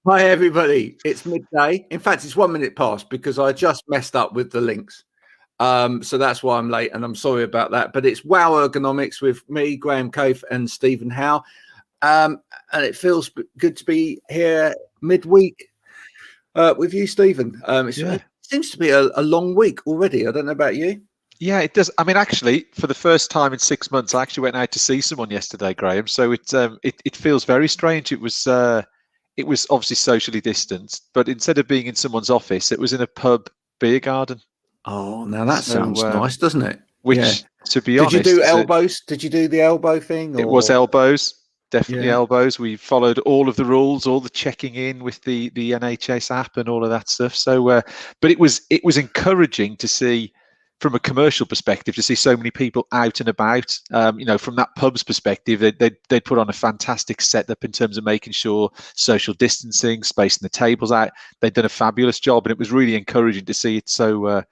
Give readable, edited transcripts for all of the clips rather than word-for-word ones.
Hi, everybody. It's midday. In fact, it's 1 minute past because I just messed up with the links. So that's why I'm late, and I'm sorry about that. But it's Wow Ergonomics with me, Graham Coath, and Stephen Howe. And it feels good to be here midweek with you, Stephen. It seems to be a long week already. I don't know about you. Yeah, it does. I mean, actually, for the first time in 6 months, I actually went out to see someone yesterday, Graham. So it feels very strange. It was obviously socially distanced, but instead of being in someone's office, it was in a pub beer garden. Oh, now that sounds nice, doesn't it? Which, to be honest, did you do elbows? Did you do the elbow thing? Or? It was elbows. Definitely elbows. We followed all of the rules, all the checking in with the NHS app and all of that stuff. So, but it was encouraging to see, from a commercial perspective, to see so many people out and about. From that pub's perspective, they'd put on a fantastic setup in terms of making sure social distancing, spacing the tables out. They'd done a fabulous job, and it was really encouraging to see it so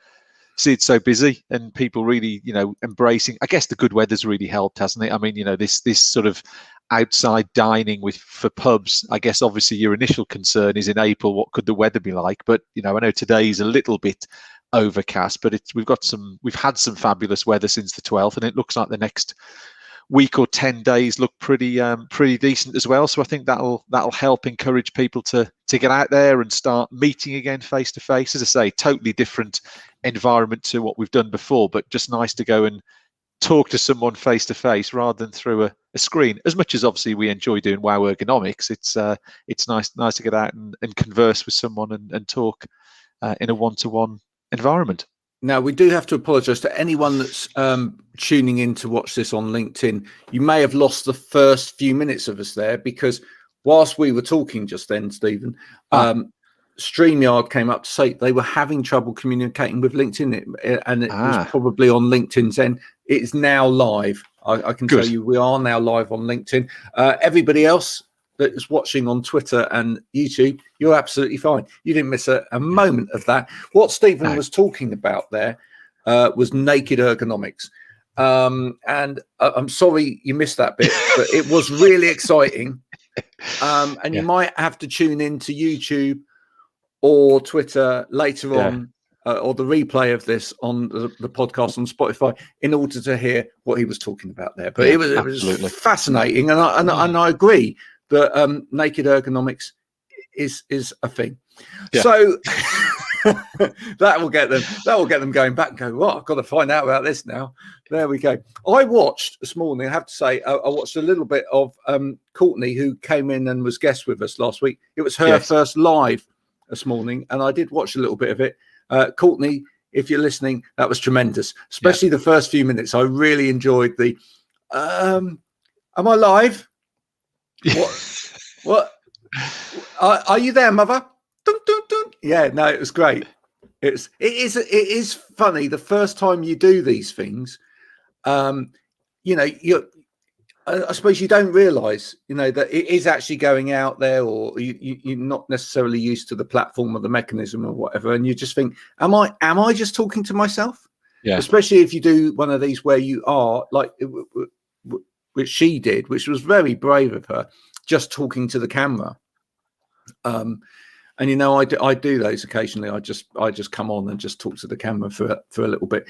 busy and people really, embracing. I guess the good weather's really helped, hasn't it? I mean, this sort of outside dining for pubs. I guess obviously your initial concern is in April, what could the weather be like? But I know today's a little bit overcast, but we've had some fabulous weather since the 12th, and it looks like the next week or 10 days look pretty decent as well. So I think that'll help encourage people to get out there and start meeting again face to face. As I say, totally different environment to what we've done before, but just nice to go and talk to someone face to face rather than through a screen. As much as obviously we enjoy doing Wow Ergonomics, it's nice to get out and converse with someone and talk in a one-to-one environment. Now, we do have to apologise to anyone that's tuning in to watch this on LinkedIn. You may have lost the first few minutes of us there because whilst we were talking just then, Stephen, StreamYard came up to say they were having trouble communicating with LinkedIn, and it was probably on LinkedIn's end. It's now live. I can tell you we are now live on LinkedIn. Everybody else that is watching on Twitter and YouTube, you're absolutely fine. You didn't miss a moment of that. What Stephen was talking about there was naked ergonomics. And I'm sorry you missed that bit, but it was really exciting. And you might have to tune in to YouTube or Twitter later on, or the replay of this on the podcast on Spotify in order to hear what he was talking about there. But it was fascinating. And I agree that naked ergonomics is a thing. So that will get them going back and go, well, I've got to find out about this now. There we go. I watched this morning, I have to say, I watched a little bit of Courtney, who came in and was guest with us last week. It was her first live this morning, and I did watch a little bit of it. Courtney, if you're listening, that was tremendous, especially the first few minutes. I really enjoyed the am I live? What are you there, mother? Dun, dun, dun. Yeah, no, it was great. It is funny the first time you do these things. I suppose you don't realize, that it is actually going out there, or you're not necessarily used to the platform or the mechanism or whatever, and you just think, am I just talking to myself? Yeah. Especially if you do one of these where you are like, which she did, which was very brave of her, just talking to the camera. And I do those occasionally. I just come on and just talk to the camera for a little bit.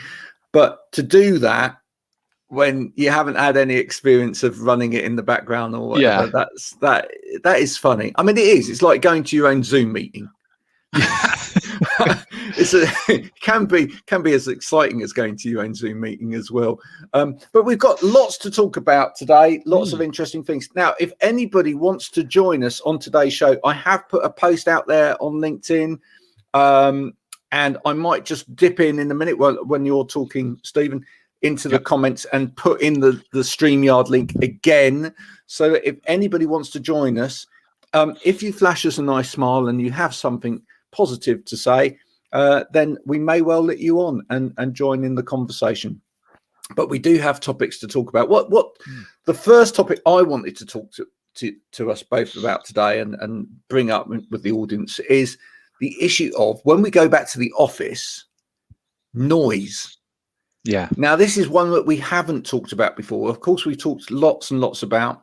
But to do that when you haven't had any experience of running it in the background or whatever, that is funny. I mean, it's like going to your own Zoom meeting. It can be as exciting as going to your own Zoom meeting as well. But we've got lots to talk about today, lots of interesting things. Now, if anybody wants to join us on today's show, I have put a post out there on LinkedIn, and I might just dip in a minute when you're talking, Stephen, into the comments and put in the StreamYard link again. So that if anybody wants to join us, if you flash us a nice smile and you have something positive to say, then we may well let you on and join in the conversation. But we do have topics to talk about. What the first topic I wanted to talk to us both about today and bring up with the audience is the issue of when we go back to the office, noise. Yeah. Now, this is one that we haven't talked about before. Of course, we've talked lots and lots about,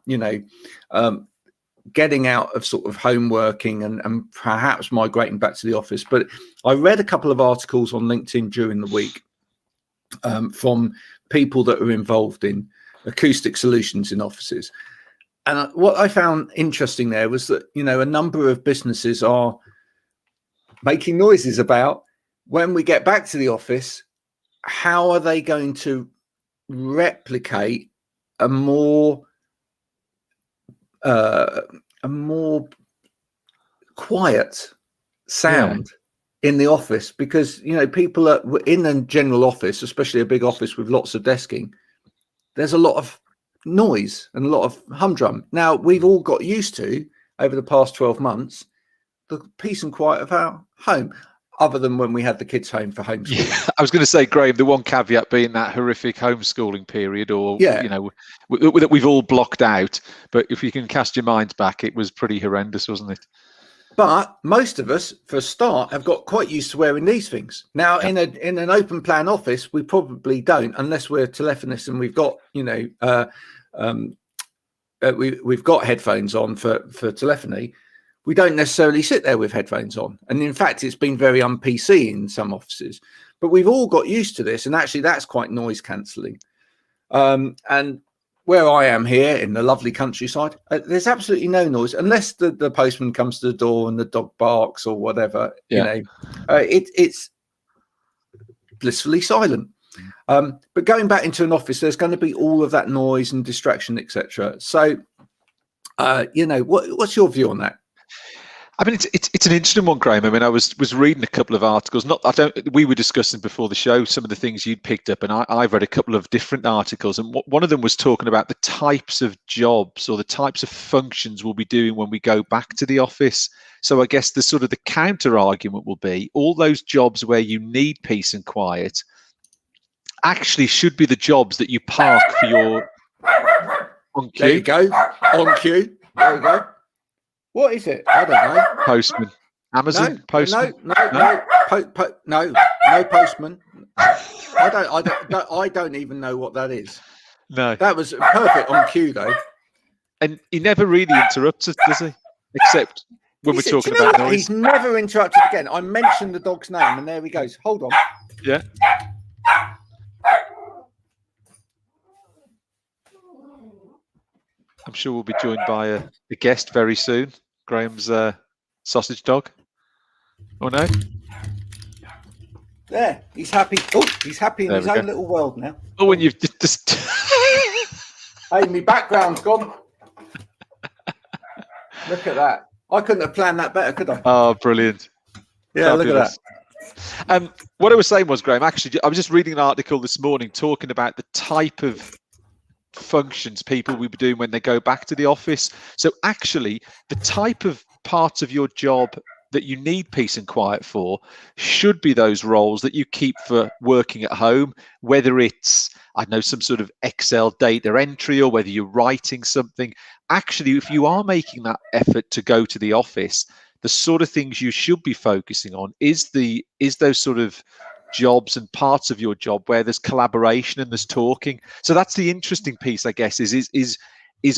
getting out of sort of home working and perhaps migrating back to the office. But I read a couple of articles on LinkedIn during the week from people that are involved in acoustic solutions in offices. And what I found interesting there was that, you know, a number of businesses are making noises about, when we get back to the office, how are they going to replicate a more quiet sound in the office? Because, you know, people are in a general office, especially a big office with lots of desking, there's a lot of noise and a lot of humdrum. Now, we've all got used to, over the past 12 months, the peace and quiet of our home, other than when we had the kids home for homeschooling. Yeah, I was going to say, Graham, the one caveat being that horrific homeschooling period, or you know, that we've all blocked out. But if you can cast your minds back, it was pretty horrendous, wasn't it? But most of us, for a start, have got quite used to wearing these things. Now, in an open plan office, we probably don't, unless we're telephonists and we've got, you know, we've got headphones on for telephony. We don't necessarily sit there with headphones on. And in fact, it's been very un-PC in some offices. But we've all got used to this. And actually, that's quite noise cancelling. And where I am here in the lovely countryside, there's absolutely no noise, unless the postman comes to the door and the dog barks or whatever. You know, it's blissfully silent. But going back into an office, there's going to be all of that noise and distraction, etc. So, you know, what's your view on that? I mean, it's an interesting one, Graham. I mean, I was reading a couple of articles. We were discussing before the show some of the things you'd picked up, and I've read a couple of different articles. And one of them was talking about the types of jobs or the types of functions we'll be doing when we go back to the office. So I guess the counter argument will be, all those jobs where you need peace and quiet actually should be the jobs that you park for your on cue. There you go, on cue. There you go. What is it? I don't know. Postman. Amazon? No, Postman? No postman. I don't even know what that is. No. That was perfect on cue, though. And he never really interrupts us, does he? Except when we're talking about noise. He's never interrupted again. I mentioned the dog's name, and there he goes. Hold on. Yeah. I'm sure we'll be joined by a guest very soon. Graham's sausage dog. Oh no! There, he's happy. Oh, he's happy in his own little world now. Oh, and you've just hey, my background's gone. Look at that. I couldn't have planned that better, could I? Oh, brilliant. Yeah, fabulous. Look at that. What I was saying was, Graham, actually, I was just reading an article this morning talking about the type of functions people will be doing when they go back to the office. So actually, the type of parts of your job that you need peace and quiet for should be those roles that you keep for working at home, whether it's, I don't know, some sort of Excel data entry, or whether you're writing something. Actually, if you are making that effort to go to the office, the sort of things you should be focusing on is those sort of jobs and parts of your job where there's collaboration and there's talking. So that's the interesting piece, I guess, is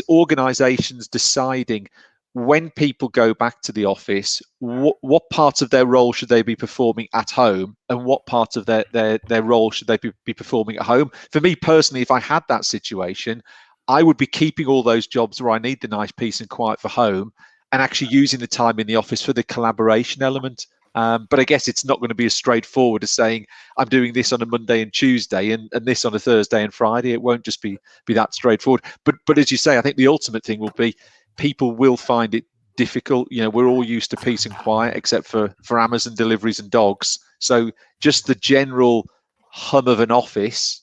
organizations deciding when people go back to the office, what parts of their role should they be performing at home, and what parts of their role should they be performing at home. For me personally, if I had that situation, I would be keeping all those jobs where I need the nice peace and quiet for home, and actually using the time in the office for the collaboration element. But I guess it's not going to be as straightforward as saying I'm doing this on a Monday and Tuesday and this on a Thursday and Friday. It won't just be that straightforward. But as you say, I think the ultimate thing will be people will find it difficult. You know, we're all used to peace and quiet, except for Amazon deliveries and dogs. So just the general hum of an office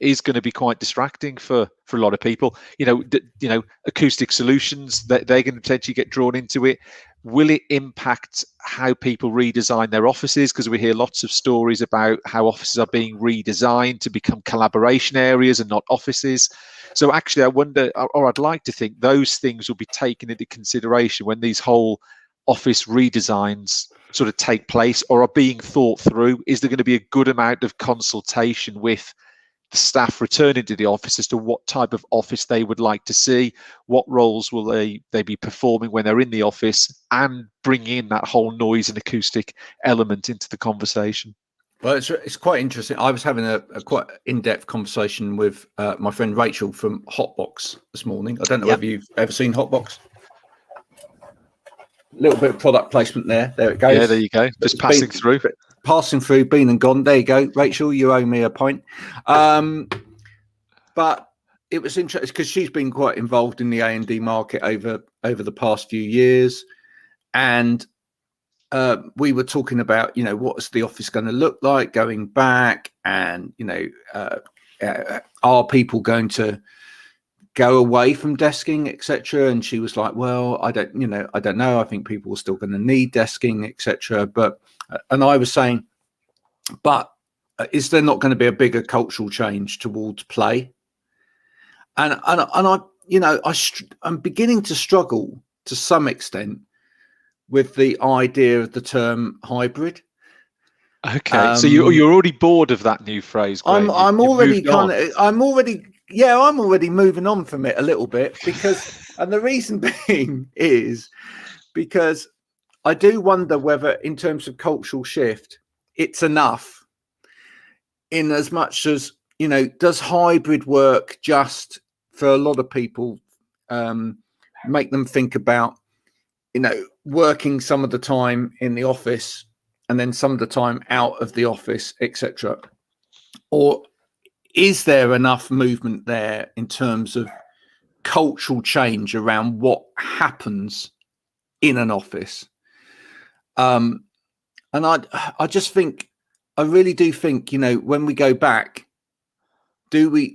is going to be quite distracting for a lot of people. You know, acoustic solutions, they're going to potentially get drawn into it. Will it impact how people redesign their offices? Because we hear lots of stories about how offices are being redesigned to become collaboration areas and not offices. So actually, I wonder, or I'd like to think those things will be taken into consideration when these whole office redesigns sort of take place or are being thought through. Is there going to be a good amount of consultation with staff returning to the office as to what type of office they would like to see, what roles will they be performing when they're in the office, and bring in that whole noise and acoustic element into the conversation. Well, it's quite interesting. I was having a quite in-depth conversation with my friend Rachel from Hotbox this morning. I don't know whether you've ever seen Hotbox. A little bit of product placement there. There it goes. Yeah, there you go. Just passing through. Passing through, been and gone. There you go, Rachel. You owe me a pint. But it was interesting because she's been quite involved in the A&D market over the past few years, and we were talking about, what's the office going to look like going back, and are people going to go away from desking, etc. And she was like, well, I don't know. I think people are still going to need desking, etc. And I was saying, but is there not going to be a bigger cultural change towards play? And I'm beginning to struggle to some extent with the idea of the term hybrid. Okay, so you're already bored of that new phrase, Graham. I'm already moving on from it a little bit, because and the reason being is because I do wonder whether, in terms of cultural shift, it's enough, in as much as, does hybrid work just for a lot of people make them think about, working some of the time in the office and then some of the time out of the office, etc. Or is there enough movement there in terms of cultural change around what happens in an office? And I just think, I really do think, when we go back, do we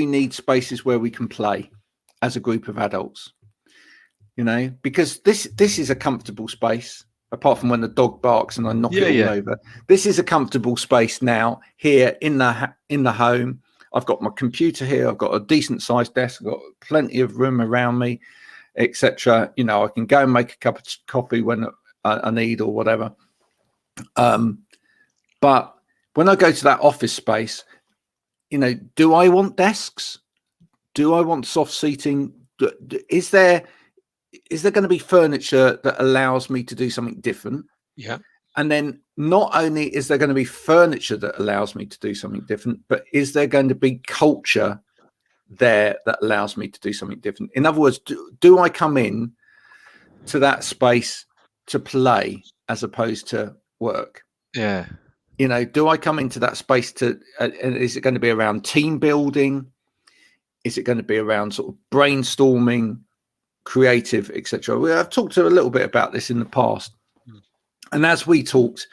need spaces where we can play as a group of adults? Because this is a comfortable space, apart from when the dog barks and I knock it all over. This is a comfortable space now here in the home. I've got my computer here. I've got a decent sized desk. I've got plenty of room around me, etc. I can go and make a cup of coffee when I need or whatever. But when I go to that office space, do I want desks? Do I want soft seating? Is there going to be furniture that allows me to do something different? Yeah. And then not only is there going to be furniture that allows me to do something different, but is there going to be culture there that allows me to do something different? In other words, do I come in to that space to play as opposed to work? Yeah. Do I come into that space to, is it going to be around team building? Is it going to be around sort of brainstorming, creative, etc.? I've talked a little bit about this in the past. And as we talked,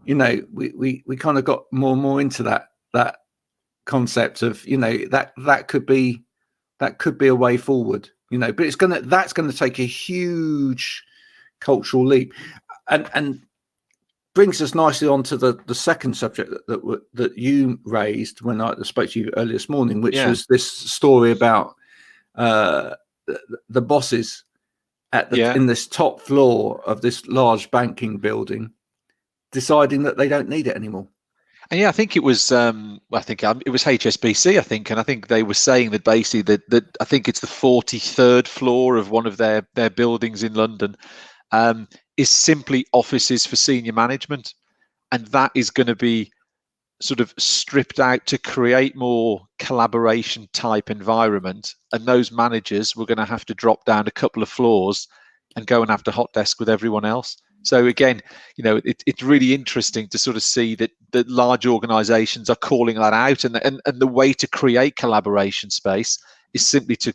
we kind of got more and more into that concept of, that could be a way forward, but that's going to take a huge cultural leap, and brings us nicely on to the second subject that you raised when I spoke to you earlier this morning, which was this story about the bosses in this top floor of this large banking building deciding that they don't need it anymore. And I think it was it was HSBC, I think, and I think they were saying that basically that I think it's the 43rd floor of one of their buildings in London is simply offices for senior management, and that is going to be sort of stripped out to create more collaboration type environment, and those managers were going to have to drop down a couple of floors and go and have to hot desk with everyone else. So again, it's really interesting to sort of see that large organizations are calling that out, and the way to create collaboration space is simply to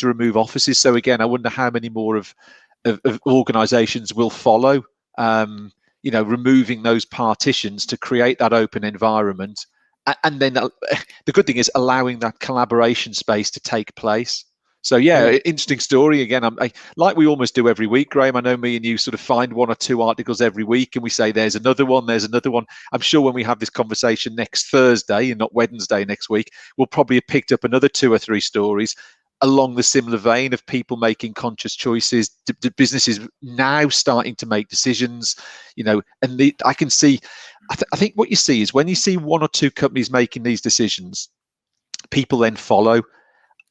remove offices. So again, I wonder how many more of organizations will follow, removing those partitions to create that open environment. And then the good thing is allowing that collaboration space to take place. So interesting story. Again, like we almost do every week, Graham. I know me and you sort of find one or two articles every week and we say, there's another one. I'm sure when we have this conversation next Thursday and not Wednesday next week, we'll probably have picked up another 2 or 3 stories along the similar vein of people making conscious choices, businesses now starting to make decisions, and I can see I think what you see is when you see one or two companies making these decisions, people then follow.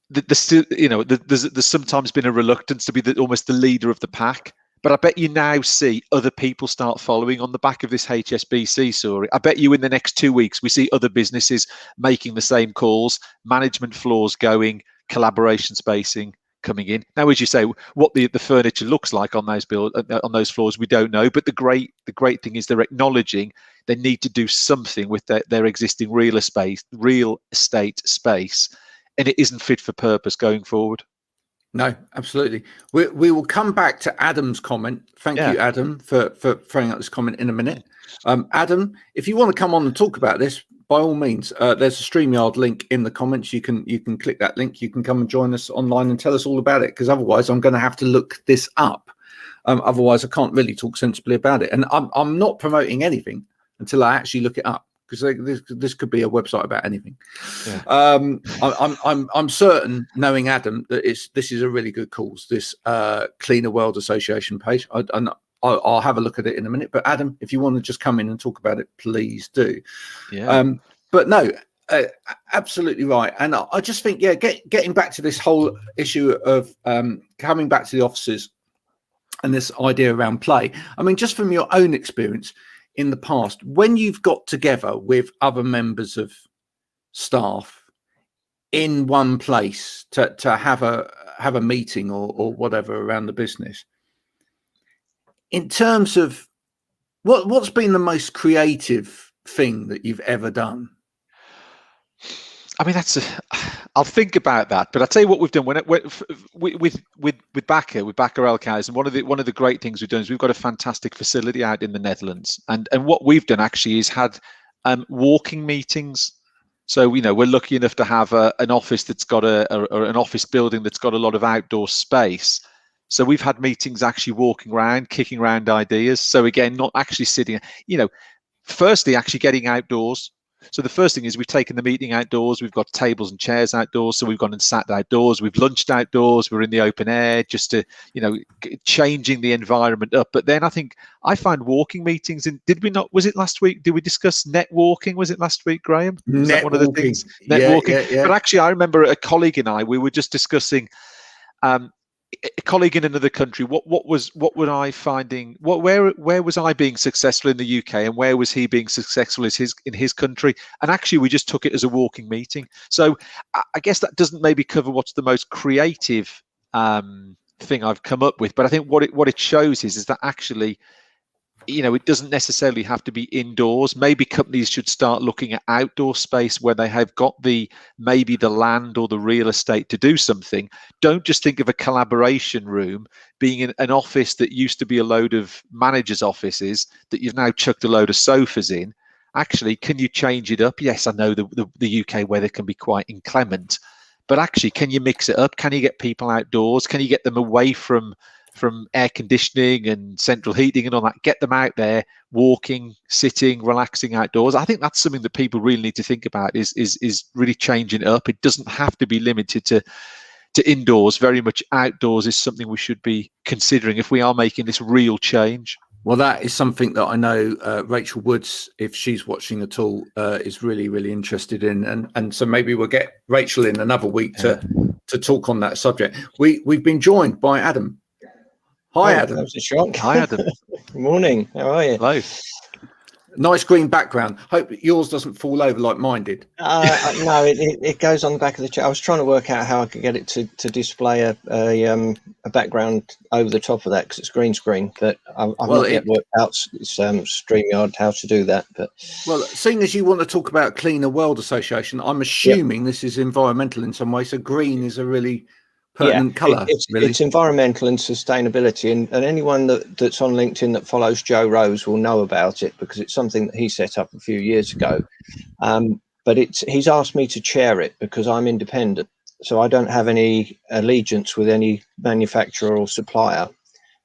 There's sometimes been a reluctance to be almost the leader of the pack. But I bet you now see other people start following on the back of this HSBC story. I bet you in the next 2 weeks, we see other businesses making the same calls, management floors going, collaboration spacing coming in. Now, as you say, what the furniture looks like on those floors, we don't know. But the great thing is they're acknowledging they need to do something with their existing real estate space, and it isn't fit for purpose going forward. No, absolutely. We will come back to Adam's comment. Thank you, Adam, for throwing out this comment in a minute. Adam, if you want to come on and talk about this, by all means, there's a StreamYard link in the comments. You can click that link. You can come and join us online and tell us all about it, because otherwise I'm going to have to look this up. Otherwise, I can't really talk sensibly about it. And I'm not promoting anything until I actually look it up, because this could be a website about anything. Yeah. I'm certain, knowing Adam, that this is a really good cause, this Cleaner World Association page. I'll have a look at it in a minute. But Adam, if you want to just come in and talk about it, please do. Yeah. But no, absolutely right. And I just think, getting back to this whole issue of coming back to the offices and this idea around play. I mean, just from your own experience in the past, when you've got together with other members of staff in one place to have a meeting or whatever around the business, in terms of what's been the most creative thing that you've ever done? I mean, I'll think about that, but I'll tell you what we've done with Bakker Elkhuis, and one of the great things we've done is we've got a fantastic facility out in the Netherlands, and what we've done actually is had walking meetings. So we're lucky enough to have an office that's got an office building that's got a lot of outdoor space. So we've had meetings actually walking around, kicking around ideas. So again, not actually sitting, firstly actually getting outdoors. So the first thing is we've taken the meeting outdoors. We've got tables and chairs outdoors. So we've gone and sat outdoors. We've lunched outdoors. We're in the open air, just to, changing the environment up. But then I find walking meetings, and was it last week? Did we discuss net walking? Was it last week, Graham? Was that one of the things? Net walking. Yeah. But actually, I remember a colleague and I, we were just discussing, a colleague in another country, what was I finding, where was I being successful in the UK, and where was he being successful in his country? And actually we just took it as a walking meeting. So I guess that doesn't maybe cover what's the most creative thing I've come up with, but I think what it shows is that actually, it doesn't necessarily have to be indoors. Maybe companies should start looking at outdoor space where they have got maybe the land or the real estate to do something. Don't just think of a collaboration room being in an office that used to be a load of managers' offices that you've now chucked a load of sofas in. Actually, can you change it up? Yes, I know the UK weather can be quite inclement, but actually, can you mix it up? Can you get people outdoors? Can you get them away from air conditioning and central heating and all that, get them out there, walking, sitting, relaxing outdoors? I think that's something that people really need to think about, is really changing it up. It doesn't have to be limited to indoors. Very much outdoors is something we should be considering if we are making this real change. Well, that is something that I know Rachel Woods, if she's watching at all, is really, really interested in. And so maybe we'll get Rachel in another week to talk on that subject. We've been joined by Adam. Hi, Adam. That was a shock. Hi, Adam. Good morning. How are you? Hello. Nice green background. Hope yours doesn't fall over like mine did. No, it goes on the back of the chair. I was trying to work out how I could get it to display a background over the top of that, because it's green screen. But I've not yet worked out StreamYard how to do that. But seeing as you want to talk about Cleaner World Association, I'm assuming this is environmental in some way. So green is a really pertinent colour. It's environmental and sustainability, and anyone that's on LinkedIn that follows Joe Rose will know about it, because it's something that he set up a few years ago. But he's asked me to chair it because I'm independent, so I don't have any allegiance with any manufacturer or supplier.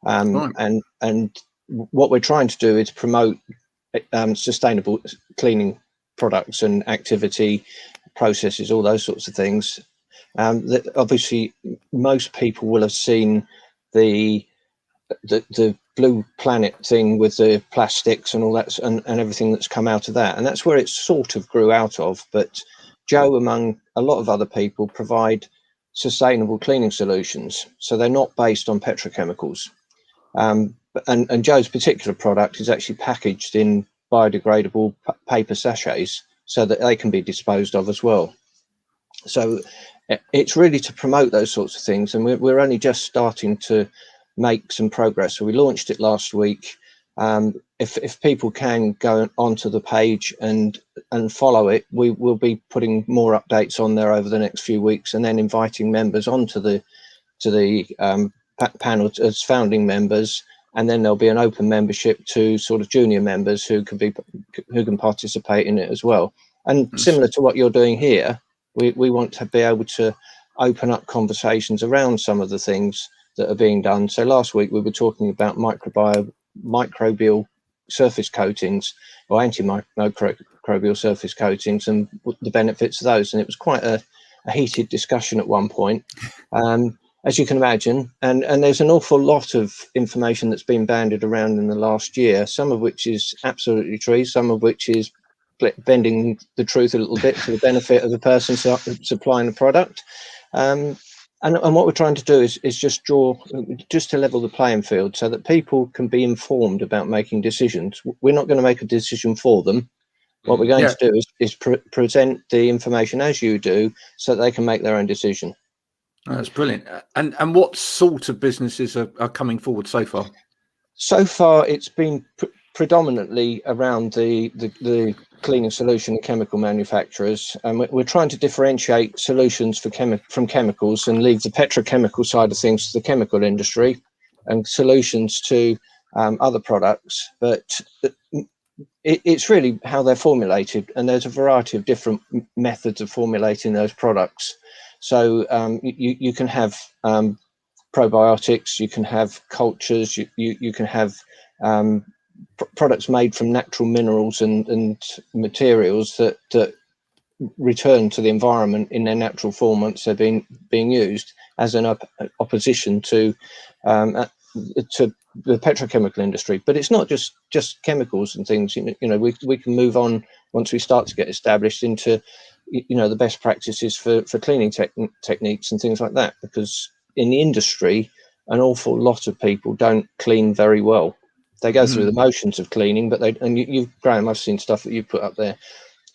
Right. And what we're trying to do is promote sustainable cleaning products and activity processes, all those sorts of things. That obviously most people will have seen the the Blue Planet thing with the plastics and all that, and everything that's come out of that, and that's where it sort of grew out of. But Joe, among a lot of other people, provide sustainable cleaning solutions, so they're not based on petrochemicals. And Joe's particular product is actually packaged in biodegradable paper sachets so that they can be disposed of as well. So it's really to promote those sorts of things, and we're only just starting to make some progress. So we launched it last week. If people can go onto the page and follow it, we will be putting more updates on there over the next few weeks, and then inviting members onto the panel as founding members, and then there'll be an open membership to sort of junior members who can participate in it as well. And similar to what you're doing here, we want to be able to open up conversations around some of the things that are being done. So last week we were talking about microbial surface coatings, or antimicrobial surface coatings, and the benefits of those. And it was quite a heated discussion at one point, as you can imagine. And there's an awful lot of information that's been bandied around in the last year, some of which is absolutely true, some of which is bending the truth a little bit to the benefit of the person supplying the product. And what we're trying to do is just to level the playing field so that people can be informed about making decisions. We're not going to make a decision for them. What we're going to do is present the information as you do, so that they can make their own decision. That's brilliant. And what sort of businesses are coming forward so far? So far, it's been predominantly around the cleaning solution and chemical manufacturers, and we're trying to differentiate solutions from chemicals and leave the petrochemical side of things to the chemical industry, and solutions to other products. But it's really how they're formulated, and there's a variety of different methods of formulating those products. So you can have probiotics, you can have cultures, you can have products made from natural minerals and materials that return to the environment in their natural form once they're being used, as an opposition to the petrochemical industry. But it's not just chemicals and things. You know, we can move on once we start to get established into the best practices for cleaning techniques and things like that, because in the industry an awful lot of people don't clean very well. They go through the motions of cleaning, but Graham, I've seen stuff that you put up there.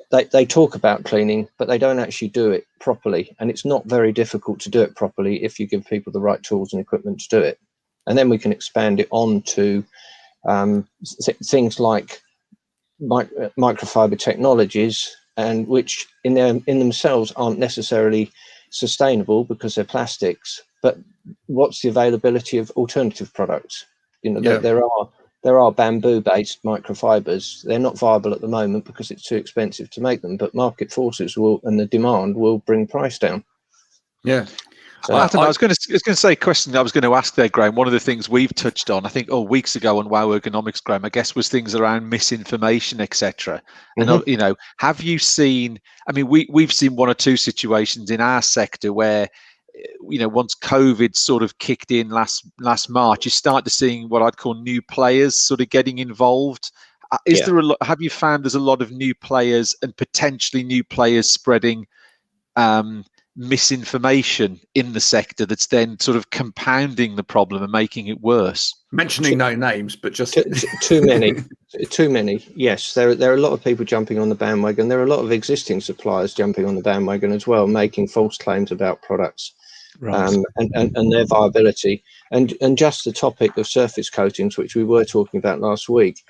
They talk about cleaning, but they don't actually do it properly. And it's not very difficult to do it properly if you give people the right tools and equipment to do it. And then we can expand it on to things like microfiber technologies, and which in themselves aren't necessarily sustainable because they're plastics. But what's the availability of alternative products? There are bamboo-based microfibers. They're not viable at the moment because it's too expensive to make them, but market forces and the demand will bring price down. Yeah. So, I don't know. I was going to say a question I was going to ask there, Graham. One of the things we've touched on, I think, weeks ago on Wow Ergonomics, Graham, I guess, was things around misinformation, etc. And have you seen? I mean, we've seen one or two situations in our sector where, once COVID sort of kicked in last March, you start to seeing what I'd call new players sort of getting involved. Have you found there's a lot of new players and potentially new players spreading misinformation in the sector that's then sort of compounding the problem and making it worse? Mentioning no names, but just too many. Yes, there are a lot of people jumping on the bandwagon. There are a lot of existing suppliers jumping on the bandwagon as well, making false claims about products. Right. And their viability, and just the topic of surface coatings, which we were talking about last week,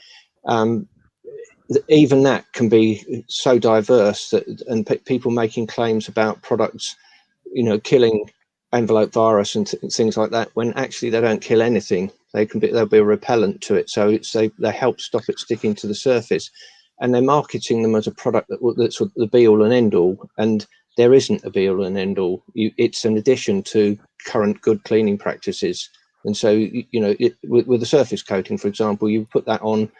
even that can be so diverse and people making claims about products, killing envelope virus and things like that, when actually they don't kill anything. They'll be a repellent to it, so they help stop it sticking to the surface, and they're marketing them as a product that's the be all and end all, and there isn't a be all and end all. It's an addition to current good cleaning practices. And so, with the surface coating, for example, you put that on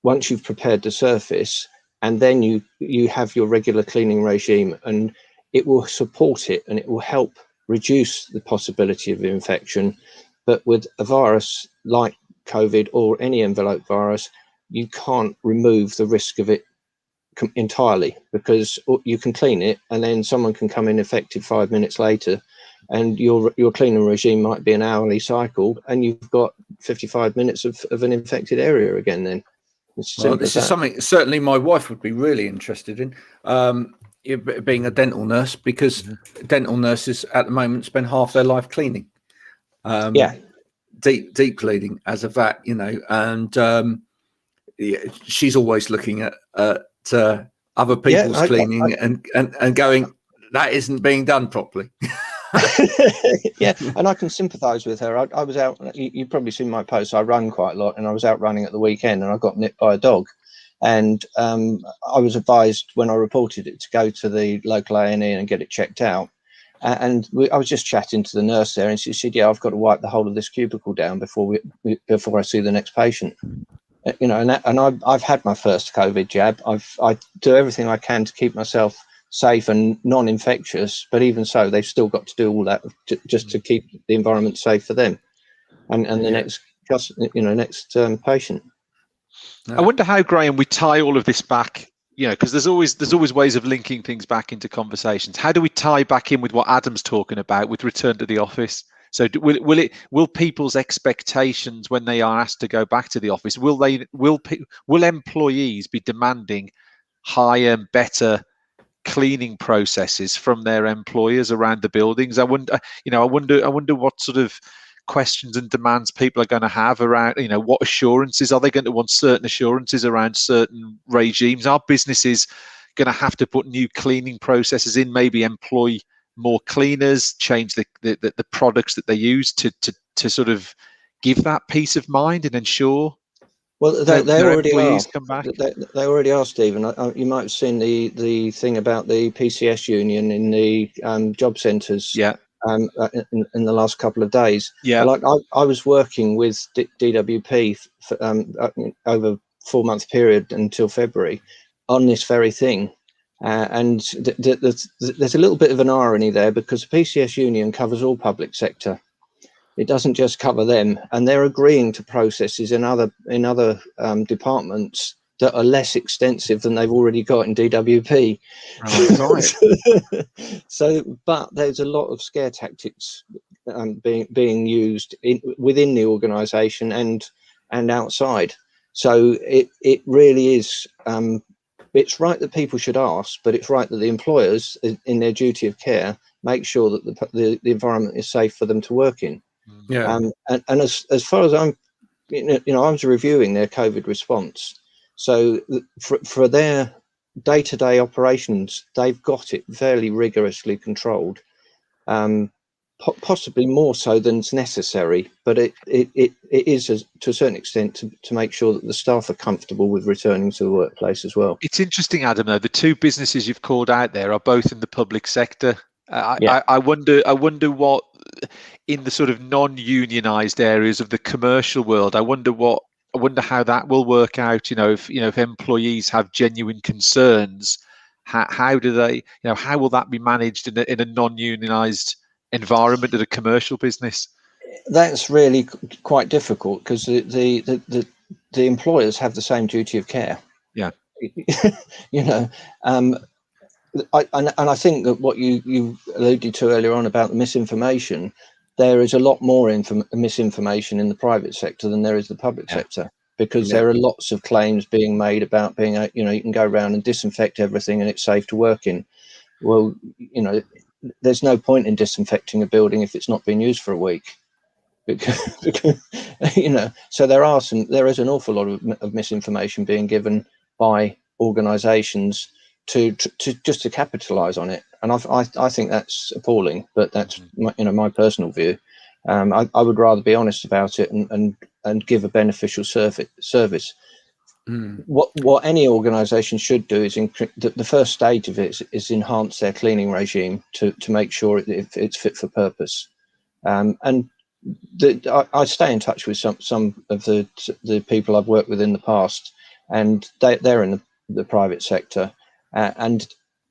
once you've prepared the surface, and then you have your regular cleaning regime, and it will support it, and it will help reduce the possibility of infection. But with a virus like COVID or any envelope virus, you can't remove the risk of it entirely, because you can clean it and then someone can come in infected 5 minutes later, and your cleaning regime might be an hourly cycle, and you've got 55 minutes of an infected area again. Then well, this is something certainly my wife would be really interested in, being a dental nurse, because dental nurses at the moment spend half their life cleaning. Deep cleaning as of that, and she's always looking at other people's cleaning and going, that isn't being done properly. Yeah, and I can sympathise with her. I was out. You've probably seen my posts. I run quite a lot, and I was out running at the weekend, and I got nipped by a dog. And I was advised when I reported it to go to the local A&E and get it checked out. And I was just chatting to the nurse there, and she said, "Yeah, I've got to wipe the whole of this cubicle down before I see the next patient." And I've had my first COVID jab. I do everything I can to keep myself safe and non-infectious, but even so, they've still got to do all that just to keep the environment safe for them and the next patient. I wonder how, Graham, we tie all of this back, because there's always ways of linking things back into conversations. How do we tie back in with what Adam's talking about with return to the office? So will people's expectations when they are asked to go back to the office, will employees be demanding higher and better cleaning processes from their employers around the buildings? I wonder what sort of questions and demands people are going to have around, what assurances are they going to want? Certain assurances around certain regimes. Are businesses going to have to put new cleaning processes in, maybe employ more cleaners, change the products that they use to sort of give that peace of mind and ensure? Well, they already are. Come back. They already are, Stephen. You might have seen the thing about the PCS union in the job centres. Yeah. In the last couple of days. Yeah. Like I was working with DWP for, over a 4-month period until February on this very thing. And there's a little bit of an irony there, because the PCS union covers all public sector. It doesn't just cover them, and they're agreeing to processes in other departments that are less extensive than they've already got in DWP. Right. So, but there's a lot of scare tactics being used within the organisation and outside. So it really is. It's right that people should ask, but it's right that the employers, in their duty of care, make sure that the environment is safe for them to work in. Yeah. And as far as I was reviewing their COVID response. So for their day-to-day operations, they've got it fairly rigorously controlled, possibly more so than is necessary. But it is, to a certain extent, to make sure that the staff are comfortable with returning to the workplace as well. It's interesting, Adam, though, the two businesses you've called out there are both in the public sector. I wonder what, in the sort of non-unionized areas of the commercial world, I wonder how that will work out. If employees have genuine concerns, how do they, how will that be managed in a non-unionized environment at a commercial business? That's really quite difficult, because the employers have the same duty of care. Yeah. I think that what you alluded to earlier on about the misinformation, there is a lot more misinformation in the private sector than there is the public sector, because there are lots of claims being made about being, you can go around and disinfect everything and it's safe to work in. Well, there's no point in disinfecting a building if it's not been used for a week, because so there is an awful lot of misinformation being given by organisations to just to capitalize on it, and I think that's appalling. But that's my personal view. I would rather be honest about it and give a beneficial service. What any organisation should do is the first stage of it is enhance their cleaning regime to make sure it's fit for purpose. And I stay in touch with some of the people I've worked with in the past, and they're in the private sector. And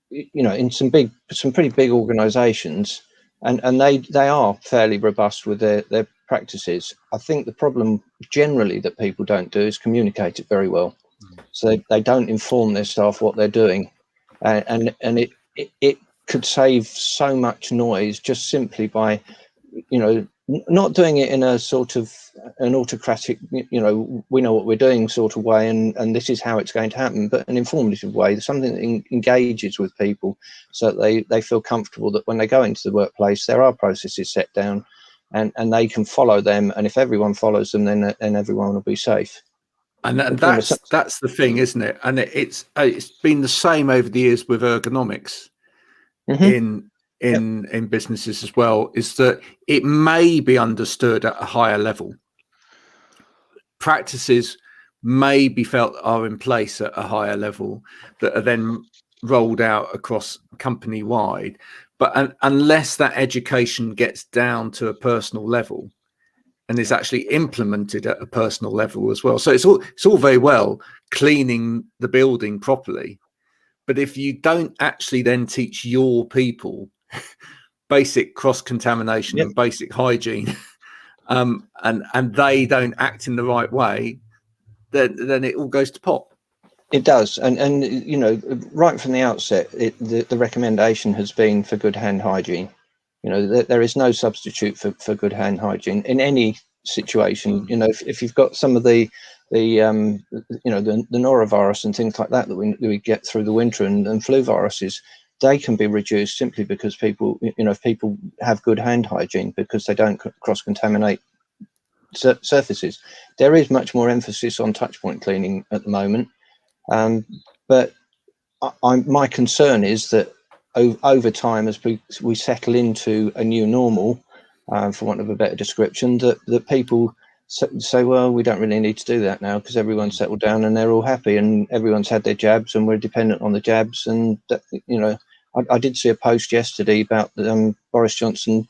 in some pretty big organisations, and they are fairly robust with their practices. I think the problem generally that people don't do is communicate it very well. So they don't inform their staff what they're doing, and it could save so much noise just simply by, not doing it in a sort of an autocratic, we know what we're doing sort of way, and this is how it's going to happen, but an informative way, something that engages with people so that they feel comfortable that when they go into the workplace, there are processes set down and they can follow them. And if everyone follows them, then everyone will be safe. And that's the thing, isn't it? And it's been the same over the years with ergonomics in businesses as well, is that it may be understood at a higher level. Practices may be felt are in place at a higher level that are then rolled out across company wide. But unless that education gets down to a personal level and is actually implemented at a personal level as well. So it's all very well cleaning the building properly, but if you don't actually then teach your people basic cross-contamination and basic hygiene, and they don't act in the right way, then it all goes to pot. It does, and right from the outset, the recommendation has been for good hand hygiene. There is no substitute for good hand hygiene in any situation. If you've got some of the norovirus and things like that we get through the winter, and flu viruses, they can be reduced simply because people, if people have good hand hygiene, because they don't cross-contaminate surfaces. There is much more emphasis on touch point cleaning at the moment, but my concern is that over time, as we settle into a new normal, for want of a better description, that people say, well, we don't really need to do that now because everyone's settled down and they're all happy and everyone's had their jabs and we're dependent on the jabs. And I did see a post yesterday about Boris Johnson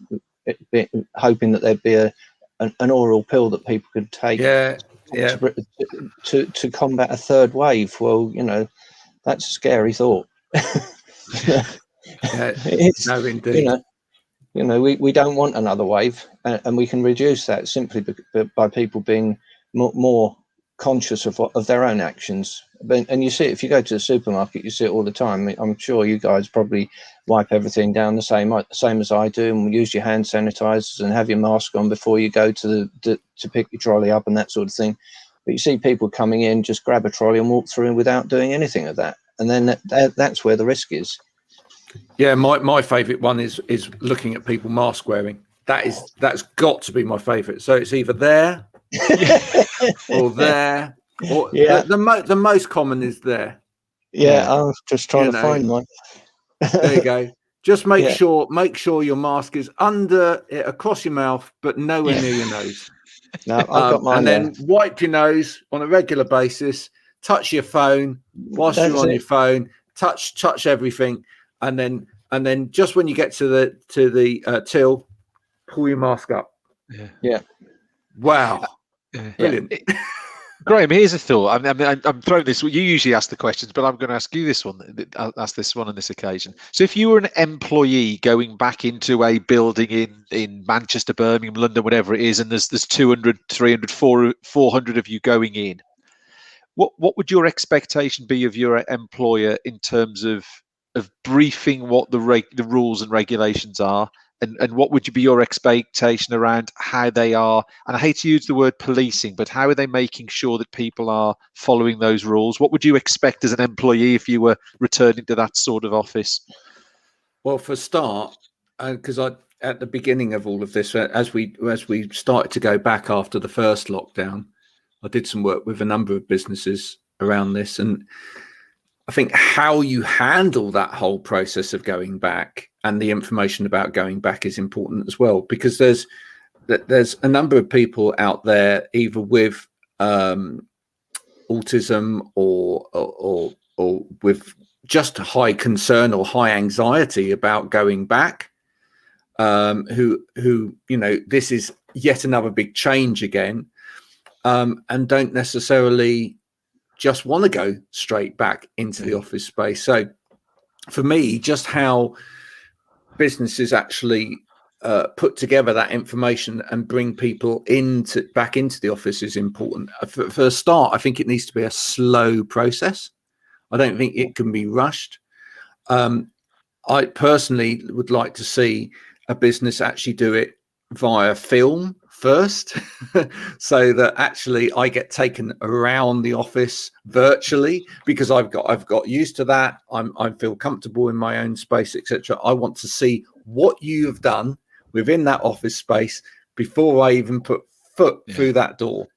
hoping that there'd be an oral pill that people could take to combat a third wave. Well, that's a scary thought. No, indeed. We don't want another wave, and we can reduce that simply by people being more conscious of their own actions. And you see it, if you go to the supermarket, you see it all the time. I'm sure you guys probably wipe everything down the same as I do, and use your hand sanitizers and have your mask on before you go to pick your trolley up and that sort of thing. But you see people coming in, just grab a trolley and walk through without doing anything of that, and then that's where the risk is. Yeah, my favourite one is looking at people mask wearing. That's got to be my favourite. So it's either there or there, or the most common is there. Yeah, I was just trying to find one. There you go. Just make sure your mask is under across your mouth, but nowhere near your nose. No, I've got mine. And then wipe your nose on a regular basis. Touch your phone whilst you're on your phone. Touch everything. And then just when you get to the till, pull your mask up. Yeah. Wow. Brilliant. Graham, here's a thought. I'm throwing this. You usually ask the questions, but I'm going to ask you this one. I'll ask this one on this occasion. So, if you were an employee going back into a building in Manchester, Birmingham, London, whatever it is, and there's 200, 300, 400 of you going in, what would your expectation be of your employer in terms of briefing what the rules and regulations are, and what would be your expectation around how they are, and I hate to use the word policing, but how are they making sure that people are following those rules? What would you expect as an employee if you were returning to that sort of office? Well, for a start, because at the beginning of all of this, as we started to go back after the first lockdown, I did some work with a number of businesses around this, and I think how you handle that whole process of going back and the information about going back is important as well, because there's a number of people out there either with autism or with just high concern or high anxiety about going back, who this is yet another big change again, and don't necessarily just want to go straight back into the office space. So for me, just how businesses actually put together that information and bring people back into the office is important. For a start, I think it needs to be a slow process. I don't think it can be rushed. I personally would like to see a business actually do it via film first, so that actually I get taken around the office virtually, because I've got used to that. I feel comfortable in my own space, etc. I want to see what you have done within that office space before I even put foot through that door.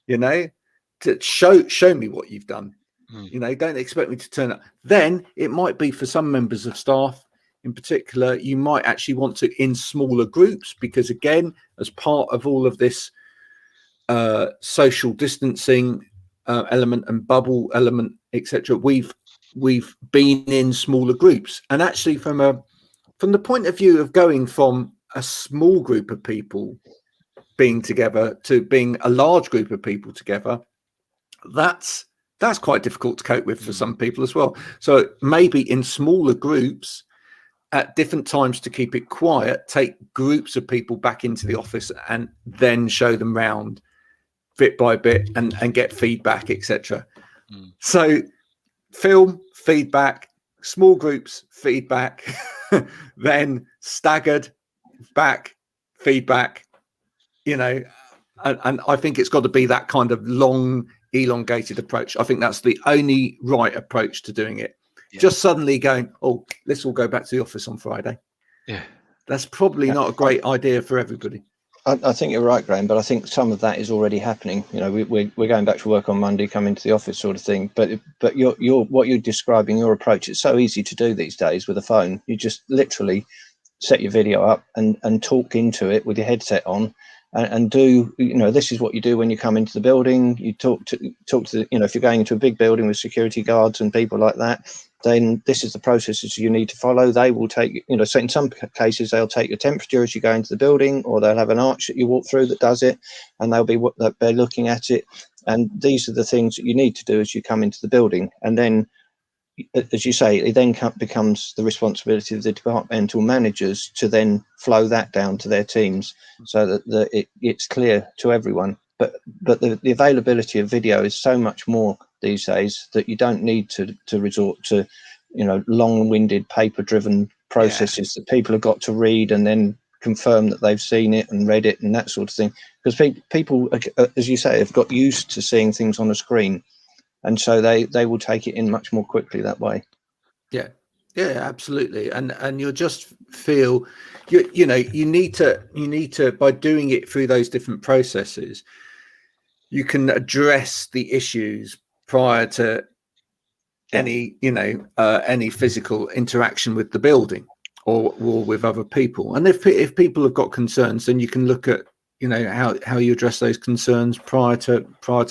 To show me what you've done. Don't expect me to turn up. Then it might be, for some members of staff in particular, you might actually want to in smaller groups, because again, as part of all of this social distancing element and bubble element, etc., we've been in smaller groups. And actually, from the point of view of going from a small group of people being together to being a large group of people together, that's quite difficult to cope with for some people as well. So maybe in smaller groups at different times, to keep it quiet, take groups of people back into the office and then show them round bit by bit and get feedback, etc. So film, feedback, small groups, feedback, then staggered back, feedback, and I think it's got to be that kind of long, elongated approach. I think that's the only right approach to doing it. Just suddenly going, oh, let's all go back to the office on Friday. That's probably not a great idea for everybody. I think you're right, Graham, but I think some of that is already happening. We're going back to work on Monday, come into the office, sort of thing. But what you're describing, your approach, it's so easy to do these days with a phone. You just literally set your video up and talk into it with your headset on, and do, this is what you do when you come into the building. You talk to the, if you're going into a big building with security guards and people like that, then this is the processes you need to follow. They will take, so in some cases, they'll take your temperature as you go into the building, or they'll have an arch that you walk through that does it, and they're looking at it. And these are the things that you need to do as you come into the building. And then, as you say, it then becomes the responsibility of the departmental managers to then flow that down to their teams, so that it's clear to everyone. But the availability of video is so much more these days that you don't need to resort to, long-winded, paper-driven processes that people have got to read and then confirm that they've seen it and read it and that sort of thing. Because people, as you say, have got used to seeing things on a screen. And so they will take it in much more quickly that way. Yeah, absolutely. And you'll just feel, you need to, by doing it through those different processes, you can address the issues prior to any physical interaction with the building or with other people. And if people have got concerns, then you can look at, how you address those concerns prior to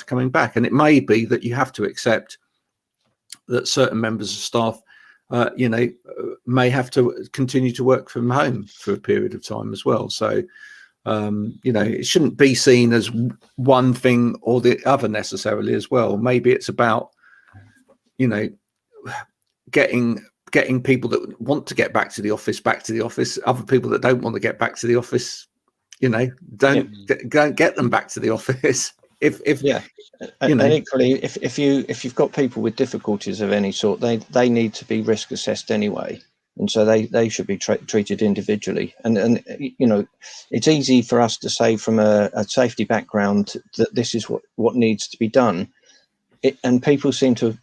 coming back. And it may be that you have to accept that certain members of staff, may have to continue to work from home for a period of time as well. So, it shouldn't be seen as one thing or the other necessarily as well. Maybe it's about, getting people that want to get back to the office, other people that don't want to get back to the office, don't get them back to the office. And equally, if you've got people with difficulties of any sort, they need to be risk assessed anyway, and so they should be treated individually. And it's easy for us to say from a safety background that this is what needs to be done. And people seem to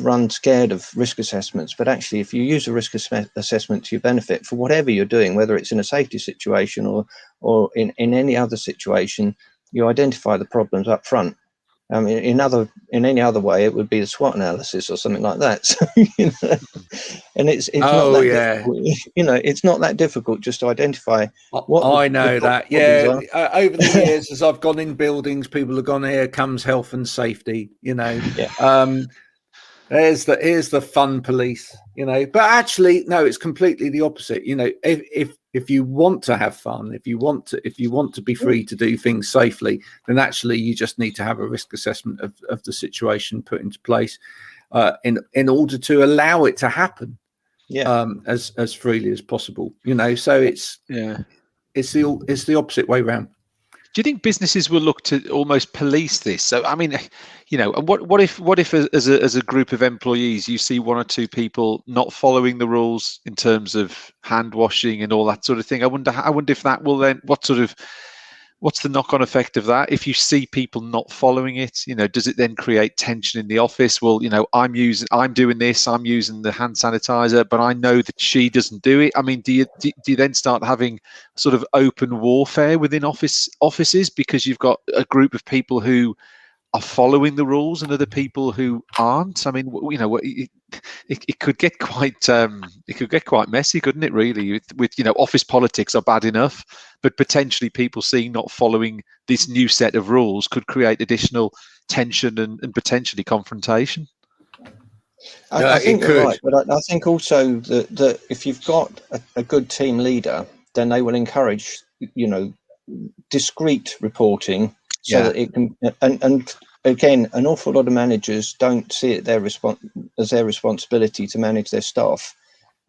run scared of risk assessments, but actually, if you use a risk assessment to your benefit for whatever you're doing, whether it's in a safety situation or in any other situation, you identify the problems up front. In any other way, it would be the SWOT analysis or something like that. So, and it's not that difficult. It's not that difficult just to identify what I know that. Yeah, over the years, as I've gone in buildings, people have gone, here comes health and safety. Here's the fun police. But actually, no, it's completely the opposite. If you want to have fun, if you want to be free to do things safely, then actually you just need to have a risk assessment of the situation put into place in order to allow it to happen as freely as possible. So it's It's the opposite way round. Do you think businesses will look to almost police this? So, I mean, what if as a group of employees, you see one or two people not following the rules in terms of hand washing and all that sort of thing? I wonder if that will then, what's the knock-on effect of that? If you see people not following it, does it then create tension in the office? Well, I'm doing this, I'm using the hand sanitizer, but I know that she doesn't do it. I mean, do you then start having sort of open warfare within offices because you've got a group of people who are following the rules and other people who aren't? I mean, it could get quite messy, couldn't it? Really, with office politics are bad enough, but potentially people seeing not following this new set of rules could create additional tension and potentially confrontation. I think you're right, but I think also that if you've got a good team leader, then they will encourage discreet reporting so that it can. And again, an awful lot of managers don't see it as their responsibility to manage their staff.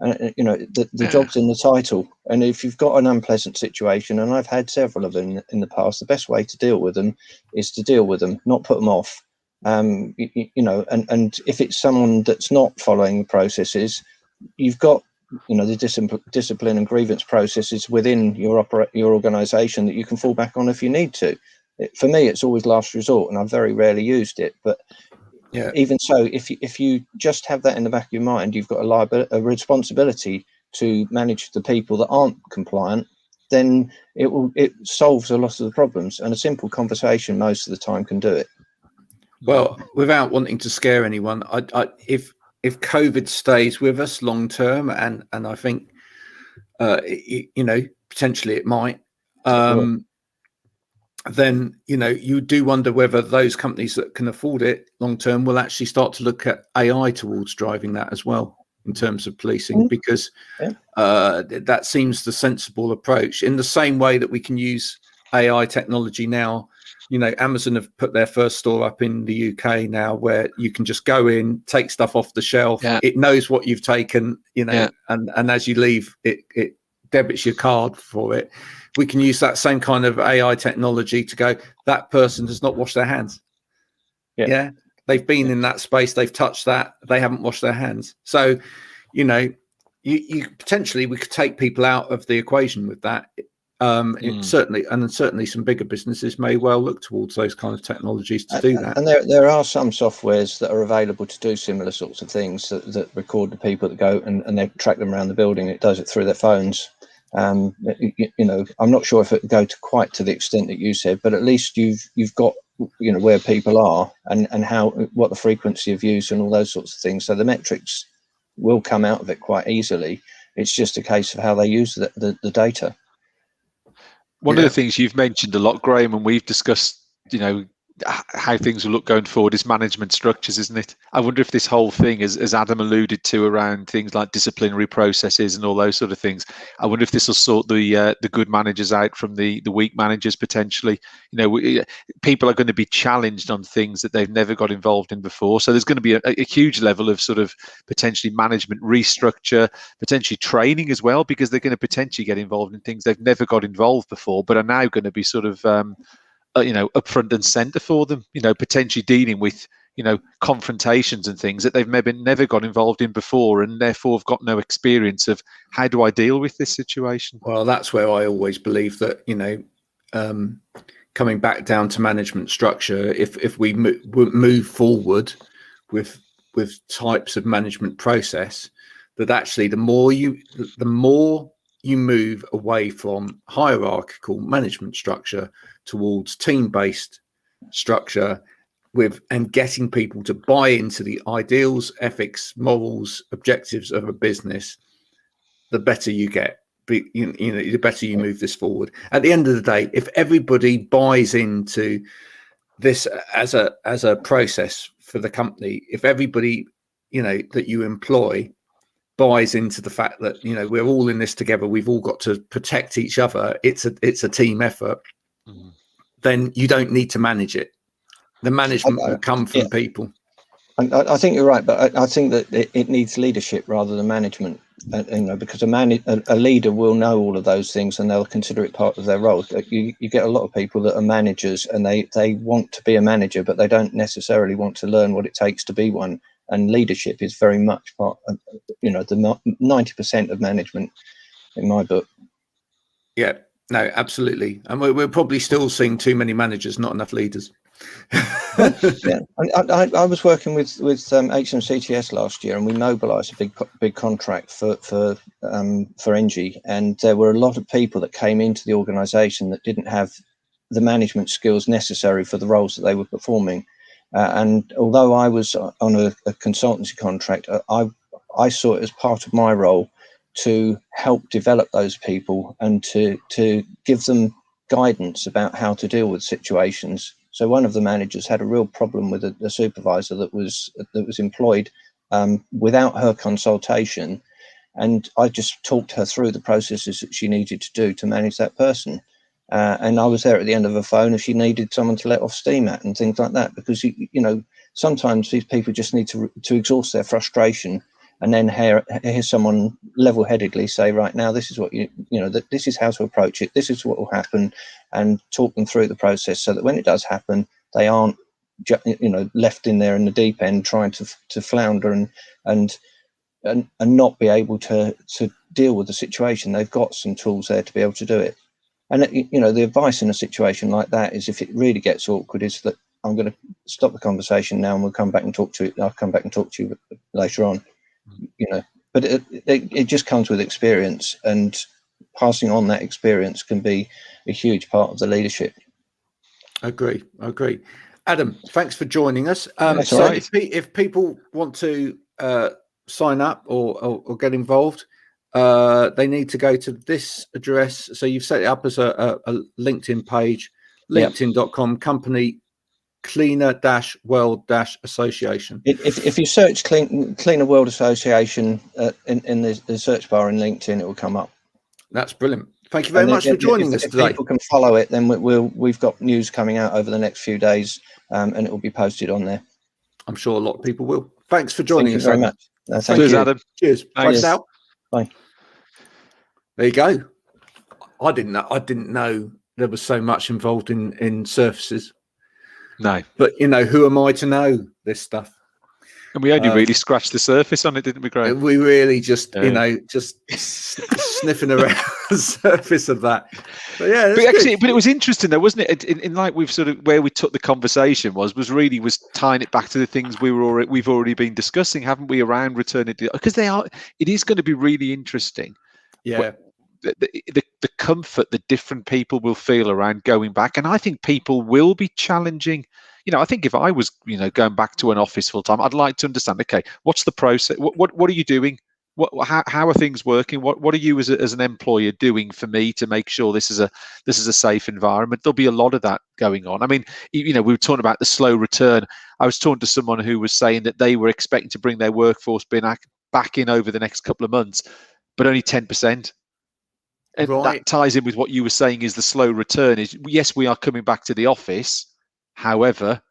And the job's in the title. And if you've got an unpleasant situation, and I've had several of them in the past, the best way to deal with them is to deal with them, not put them off. And if it's someone that's not following the processes, you've got the discipline and grievance processes within your organisation that you can fall back on if you need to. For me, it's always last resort, and I've very rarely used it. But even so, if you just have that in the back of your mind, you've got a responsibility to manage the people that aren't compliant. Then it solves a lot of the problems, and a simple conversation most of the time can do it. Well, without wanting to scare anyone, if COVID stays with us long term, and I think potentially it might, then you do wonder whether those companies that can afford it long term will actually start to look at AI towards driving that as well in terms of policing, because that seems the sensible approach. In the same way that we can use AI technology now. Amazon have put their first store up in the UK now, where you can just go in, take stuff off the shelf. Yeah. It knows what you've taken, and as you leave, it debits your card for it. We can use that same kind of AI technology to go, that person does not wash their hands. Yeah. They've been in that space. They've touched that. They haven't washed their hands. So, you potentially we could take people out of the equation with that. Certainly some bigger businesses may well look towards those kind of technologies to do that. And there are some softwares that are available to do similar sorts of things that record the people that go and they track them around the building. It does it through their phones. I'm not sure if it would go to quite to the extent that you said, but at least you've got where people are and what the frequency of use and all those sorts of things. So the metrics will come out of it quite easily. It's just a case of how they use the data. One of the things you've mentioned a lot, Graham, and we've discussed, how things will look going forward is management structures, isn't it? I wonder if this whole thing, as Adam alluded to, around things like disciplinary processes and all those sort of things, I wonder if this will sort the good managers out from the weak managers potentially. People are going to be challenged on things that they've never got involved in before. So there's going to be a huge level of sort of potentially management restructure, potentially training as well, because they're going to potentially get involved in things they've never got involved before, but are now going to be sort of up front and center for them, potentially dealing with, confrontations and things that they've maybe never got involved in before, and therefore have got no experience of how do I deal with this situation. Well, that's where I always believe that, coming back down to management structure, if we move forward with types of management process, that actually the more you move away from hierarchical management structure towards team-based structure and getting people to buy into the ideals, ethics, morals, objectives of a business, the better you get. The better you move this forward. At the end of the day, if everybody buys into this as a process for the company, if everybody that you employ buys into the fact that we're all in this together, we've all got to protect each other, it's a team effort, then you don't need to manage it. The management will come from people. I think you're right, but I think that it needs leadership rather than management. Because a leader will know all of those things and they'll consider it part of their role. You get a lot of people that are managers and they want to be a manager, but they don't necessarily want to learn what it takes to be one. And leadership is very much part of, the 90% of management in my book. Yeah, no, absolutely. And we're probably still seeing too many managers, not enough leaders. Yeah, I was working with HMCTS last year, and we mobilised a big contract for Engie, and there were a lot of people that came into the organisation that didn't have the management skills necessary for the roles that they were performing. And although I was on a consultancy contract, I saw it as part of my role to help develop those people and to give them guidance about how to deal with situations. So one of the managers had a real problem with a supervisor that was employed without her consultation, and I just talked her through the processes that she needed to do to manage that person. And I was there at the end of the phone if she needed someone to let off steam at and things like that, because sometimes these people just need to exhaust their frustration and then hear someone level-headedly say, right, now this is what this is how to approach it, this is what will happen, and talk them through the process so that when it does happen, they aren't left in there in the deep end trying to flounder and not be able to deal with the situation. They've got some tools there to be able to do it. And the advice in a situation like that is, if it really gets awkward, is that I'm going to stop the conversation now and we'll come back and talk to you. I'll come back and talk to you later on. But it just comes with experience, and passing on that experience can be a huge part of the leadership. Agree. Adam, thanks for joining us. So right. if people want to sign up or get involved, they need to go to this address. So you've set it up as a LinkedIn page, linkedin.com, company Cleaner-World-Association. If you search Cleaner World Association in the search bar in LinkedIn, it will come up. That's brilliant. Thank you very much for joining us today. If people can follow it, then we've got news coming out over the next few days, and it will be posted on there. I'm sure a lot of people will. Thanks for joining us. Thank you very much. Cheers, Adam. Cheers. Thanks. Bye now. Bye. There you go. I didn't know there was so much involved in surfaces. No, but who am I to know this stuff? And we only really scratched the surface on it, didn't we, Graham? We really just sniffing around the surface of that. But yeah, but it was interesting though, wasn't it? In like we've sort of where we took the conversation was tying it back to the things we've already been discussing, haven't we? Around returning to, because it is going to be really interesting. Yeah. The comfort that different people will feel around going back, and I think people will be challenging. I think if I was going back to an office full time, I'd like to understand, okay, what's the process, what are you doing, how are things working, what are you as an employer doing for me to make sure this is a safe environment? There'll be a lot of that going on. I mean, we were talking about the slow return. I was talking to someone who was saying that they were expecting to bring their workforce back in over the next couple of months, but only 10%. And that ties in with what you were saying is the slow return is, yes, we are coming back to the office. However,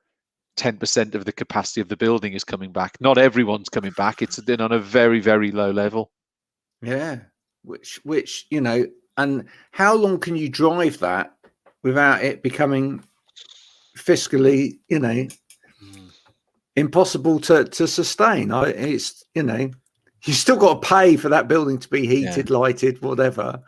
10% of the capacity of the building is coming back. Not everyone's coming back. It's been on a very, very low level. Yeah. Which, and how long can you drive that without it becoming fiscally, impossible to sustain? It's, you still got to pay for that building to be heated, lighted, whatever.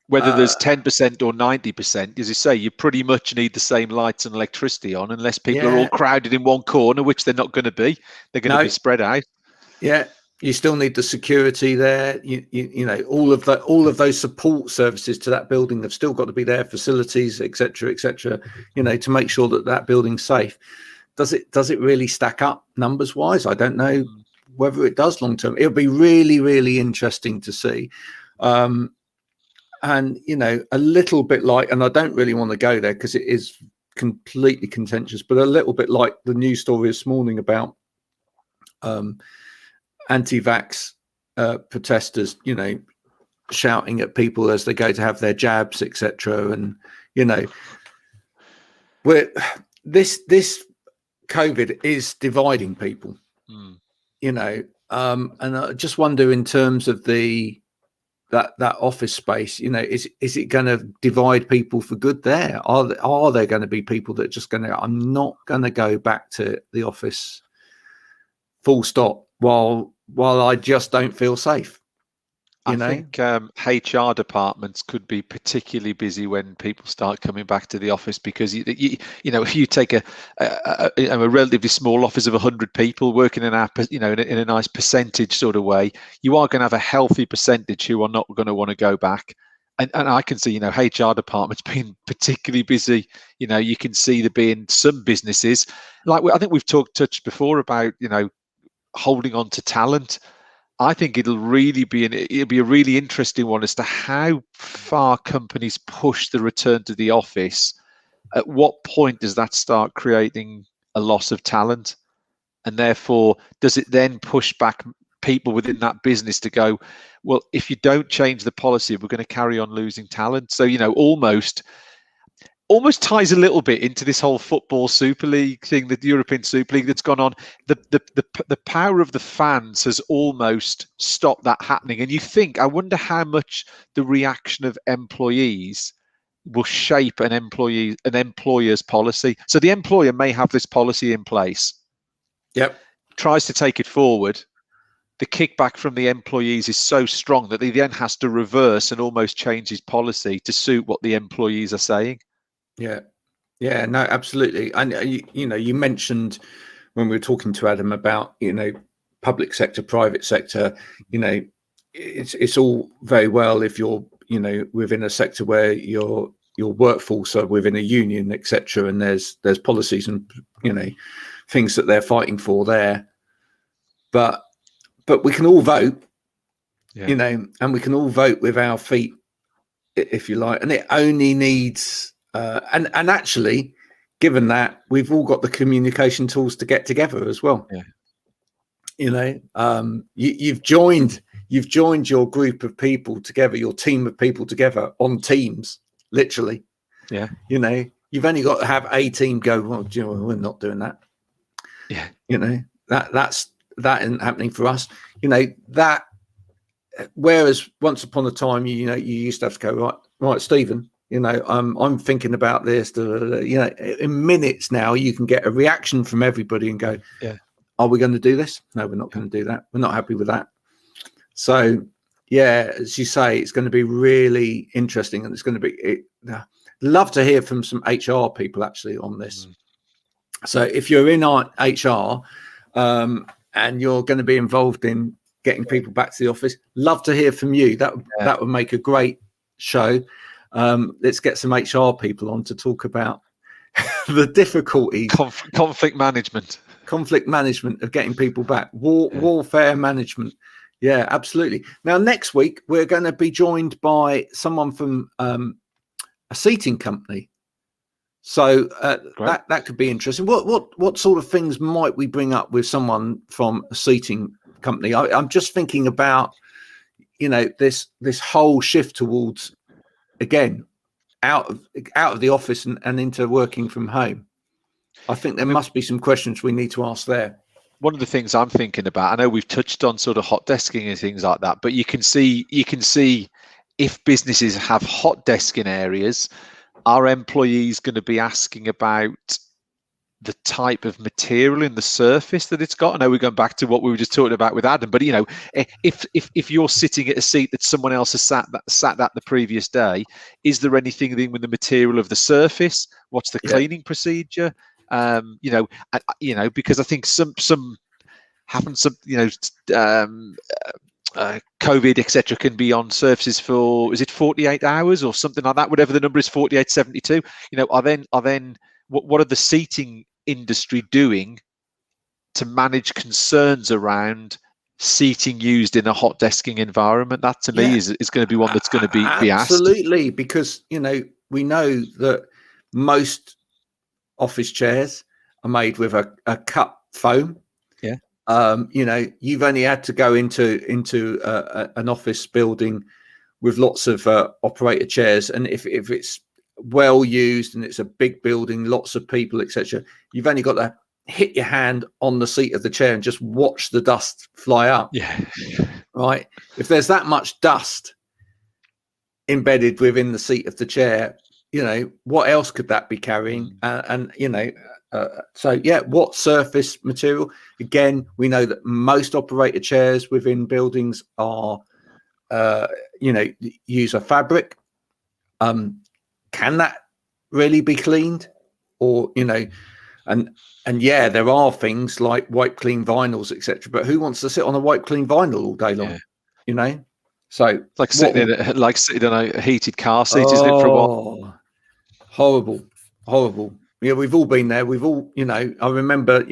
Whether there's 10% or 90%, as you say, you pretty much need the same lights and electricity on, unless people are all crowded in one corner, which they're not going to be. They're going to be spread out. Yeah, you still need the security there. All of those support services to that building have still got to be there, facilities, etc., to make sure that building's safe. Does it really stack up numbers wise? I don't know whether it does long term. It'll be really, really interesting to see. And a little bit like, and I don't really want to go there because it is completely contentious, but a little bit like the news story this morning about anti-vax protesters, shouting at people as they go to have their jabs, etc. And this COVID is dividing people. and I just wonder in terms of that office space, is it going to divide people for good there? Are there going to be people that are just going to, I'm not going to go back to the office full stop while I just don't feel safe? I think HR departments could be particularly busy when people start coming back to the office, because if you take a relatively small office of 100 people working in in a nice percentage sort of way, you are going to have a healthy percentage who are not going to want to go back. And I can see HR departments being particularly busy. You can see there being some businesses, like I think we've touched before about holding on to talent. I think it'll be a really interesting one as to how far companies push the return to the office. At what point does that start creating a loss of talent? And therefore, does it then push back people within that business to go, well, if you don't change the policy, we're going to carry on losing talent? So, almost ties a little bit into this whole football Super League thing, the European Super League that's gone on. The power of the fans has almost stopped that happening. And you think, I wonder how much the reaction of employees will shape an employer's policy. So the employer may have this policy in place. Yep. Tries to take it forward. The kickback from the employees is so strong that he then has to reverse and almost change his policy to suit what the employees are saying. Yeah, no, absolutely. And you mentioned when we were talking to Adam about public sector, private sector. It's all very well if you're within a sector where your workforce are within a union, etc., and there's policies and things that they're fighting for there. But we can all vote, and we can all vote with our feet, if you like, and it only needs. And actually, given that, we've all got the communication tools to get together as well. Yeah. You've joined your group of people together, your team of people together on Teams, literally. Yeah. You've only got to have a team go, well, we're not doing that. Yeah. That isn't happening for us. That. Whereas once upon a time, you used to have to go, right, Stephen. I'm thinking about this. In minutes now, you can get a reaction from everybody and go, yeah, are we going to do this? No, we're not going to do that. We're not happy with that. So, yeah, as you say, it's going to be really interesting, and it's going to be. Love to hear from some HR people actually on this. So, if you're in our HR and you're going to be involved in getting people back to the office, love to hear from you. That would make a great show. Let's get some HR people on to talk about the difficulties, conflict management of getting people back, warfare management. Yeah, absolutely. Now, next week we're going to be joined by someone from a seating company. So that could be interesting. What sort of things might we bring up with someone from a seating company? I'm just thinking about this whole shift towards, again, out of the office and into working from home. I think there must be some questions we need to ask there. One of the things I'm thinking about, I know we've touched on sort of hot desking and things like that, but you can see if businesses have hot desking areas, are employees going to be asking about the type of material in the surface that it's got? I know we're going back to what we were just talking about with Adam, but if you're sitting at a seat that someone else has sat at the previous day, is there anything with the material of the surface? What's the cleaning procedure? Because I think some happens, COVID, etc., can be on surfaces for, is it 48 hours or something like that? Whatever the number is, 48, 72. Are then what are the seating industry doing to manage concerns around seating used in a hot desking environment? That to me is going to be one that's going to be asked. Absolutely, because we know that most office chairs are made with a cut foam. You've only had to go into an office building with lots of operator chairs, and if it's well used and it's a big building, lots of people, etc., you've only got to hit your hand on the seat of the chair and just watch the dust fly up. Yeah. Right. If there's that much dust embedded within the seat of the chair, what else could that be carrying? So yeah, what surface material? Again, we know that most operator chairs within buildings are, use a fabric. Can that really be cleaned? Or, and yeah, there are things like wipe clean vinyls, etc. But who wants to sit on a wipe clean vinyl all day long? Yeah. So sitting on a heated car seat, isn't it? For a while. Horrible. Yeah, we've all been there. We've all, I remember,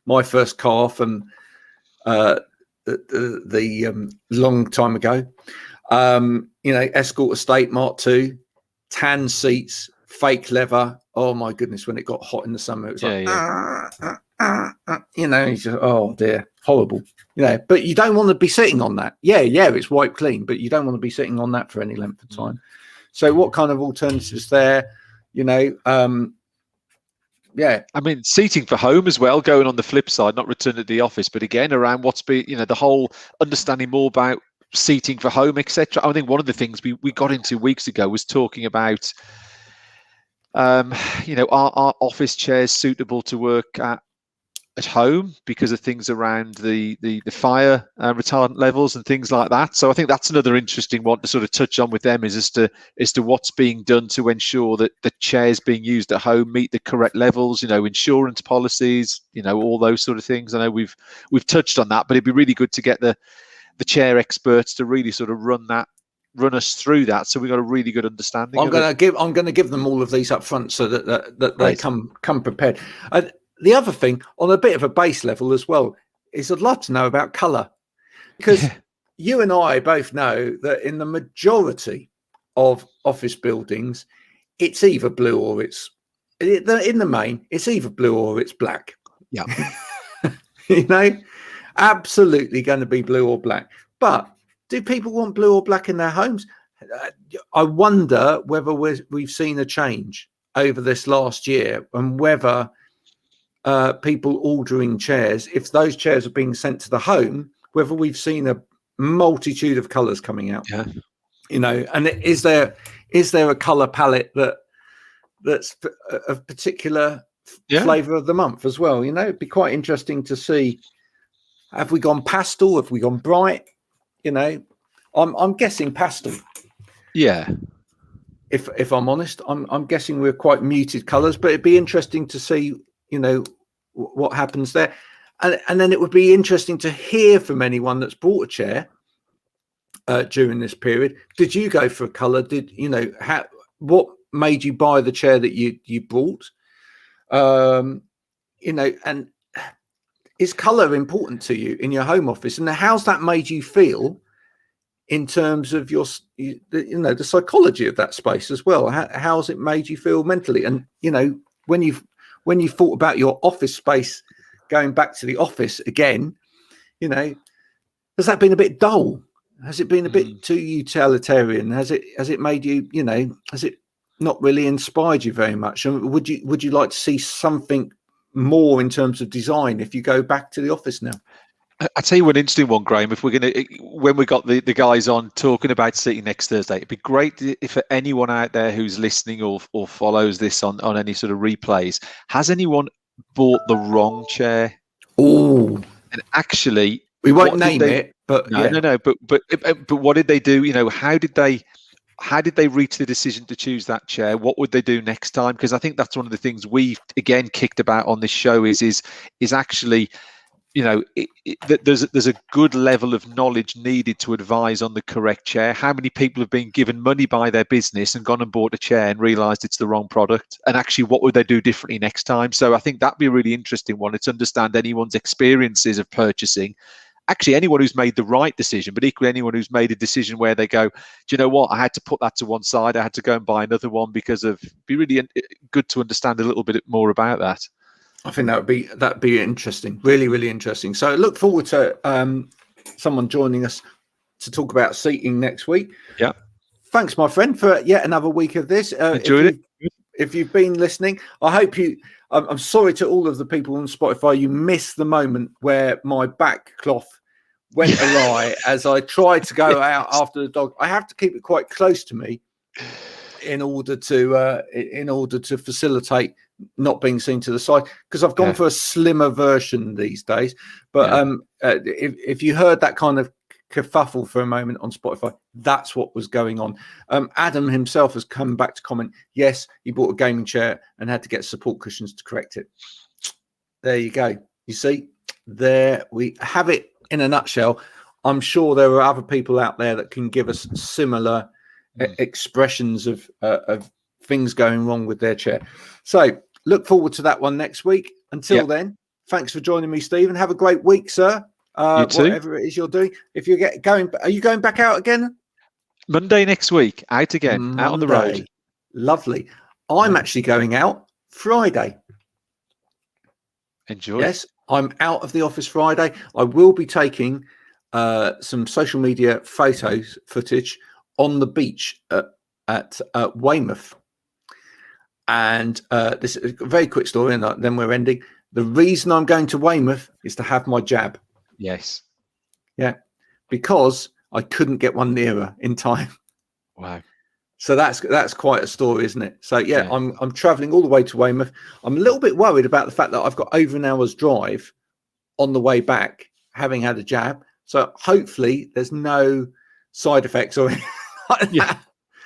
my first car from the long time ago. Escort Estate Mark II, tan seats, fake leather. Oh my goodness, when it got hot in the summer, it was you just, oh dear, horrible. But you don't want to be sitting on that. Yeah, it's wiped clean, but you don't want to be sitting on that for any length of time. So what kind of alternatives there? I mean, seating for home as well, going on the flip side, not return to the office, but again, around what's been, the whole understanding more about seating for home, etc. I think one of the things we got into weeks ago was talking about, are office chairs suitable to work at home because of things around the fire retardant levels and things like that. So I think that's another interesting one to sort of touch on with them, is as to what's being done to ensure that the chairs being used at home meet the correct levels, insurance policies, all those sort of things. I know we've touched on that, but it'd be really good to get the chair experts to really sort of run us through that, so we've got a really good understanding. I'm going to give them all of these up front so that they come prepared. The other thing, on a bit of a base level as well, is I'd love to know about colour, because you and I both know that in the majority of office buildings, it's either blue or it's in the main. It's either blue or it's black. Yeah, absolutely going to be blue or black. But do people want blue or black in their homes? I wonder whether we've seen a change over this last year, and whether people ordering chairs, if those chairs are being sent to the home, whether we've seen a multitude of colours coming out. Yeah. And is there a colour palette that's a particular flavour of the month as well? It'd be quite interesting to see. Have we gone pastel? Have we gone bright? I'm guessing pastel. Yeah. If I'm honest, I'm guessing we're quite muted colours, but it'd be interesting to see, what happens there. And then it would be interesting to hear from anyone that's bought a chair during this period. Did you go for a colour? What made you buy the chair that you bought? And is colour important to you in your home office? And how's that made you feel in terms of your, the psychology of that space as well? How's it made you feel mentally? And, when you thought about your office space going back to the office again, has that been a bit dull? Has it been a bit too utilitarian? Has it made you, has it not really inspired you very much? And would you like to see something more in terms of design if you go back to the office now? I'll tell you one interesting one, Graham. If we're going to, when we got the guys on talking about seating next Thursday, it'd be great if for anyone out there who's listening or follows this on any sort of replays, has anyone bought the wrong chair? Oh, and actually, we won't name it, but no. But what did they do? How did they reach the decision to choose that chair? What would they do next time? Because I think that's one of the things we've again kicked about on this show is actually, there's a good level of knowledge needed to advise on the correct chair. How many people have been given money by their business and gone and bought a chair and realized it's the wrong product? And actually, what would they do differently next time? So I think that'd be a really interesting one. To understand anyone's experiences of purchasing, actually anyone who's made the right decision, but equally anyone who's made a decision where they go, do you know what? I had to put that to one side. I had to go and buy another one because of. Be really good to understand a little bit more about that. I think that'd be interesting, really, really interesting. So I look forward to someone joining us to talk about seating next week. Yeah. Thanks, my friend, for yet another week of this. Enjoyed it. if you've been listening, I hope you. I'm sorry to all of the people on Spotify. You missed the moment where my back cloth went awry as I tried to go out after the dog. I have to keep it quite close to me in order to facilitate not being seen to the side, because I've gone for a slimmer version these days. But if you heard that kind of kerfuffle for a moment on Spotify, that's what was going on. Adam himself has come back to comment. Yes, he bought a gaming chair and had to get support cushions to correct it. There you go. You see, there we have it in a nutshell. I'm sure there are other people out there that can give us similar expressions of things going wrong with their chair. So look forward to that one next week. Until then, thanks for joining me, Stephen. Have a great week, sir. You too. Whatever it is you're doing. If you are you going back out again? Monday next week, out again, out on the road. Lovely. I'm actually going out Friday. Enjoy. Yes, I'm out of the office Friday. I will be taking some social media footage on the beach at Weymouth. And this is a very quick story, and then we're ending. The reason I'm going to Weymouth is to have my jab. Yes. Yeah, because I couldn't get one nearer in time. Wow. So that's quite a story, isn't it? So yeah. I'm traveling all the way to Weymouth. I'm a little bit worried about the fact that I've got over an hour's drive on the way back, having had a jab. So hopefully there's no side effects or anything like that.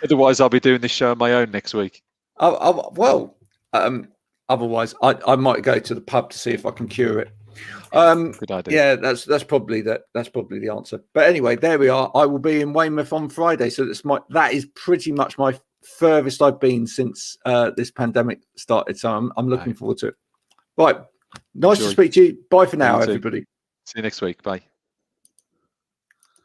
Otherwise, I'll be doing this show on my own next week. Otherwise, I might go to the pub to see if I can cure it. Good idea. Yeah, that's probably the answer. But anyway, there we are. I will be in Weymouth on Friday, so that is pretty much my furthest I've been since this pandemic started. So I'm looking forward to it. Right, nice to speak to you. Bye for now, everybody. See you next week. Bye.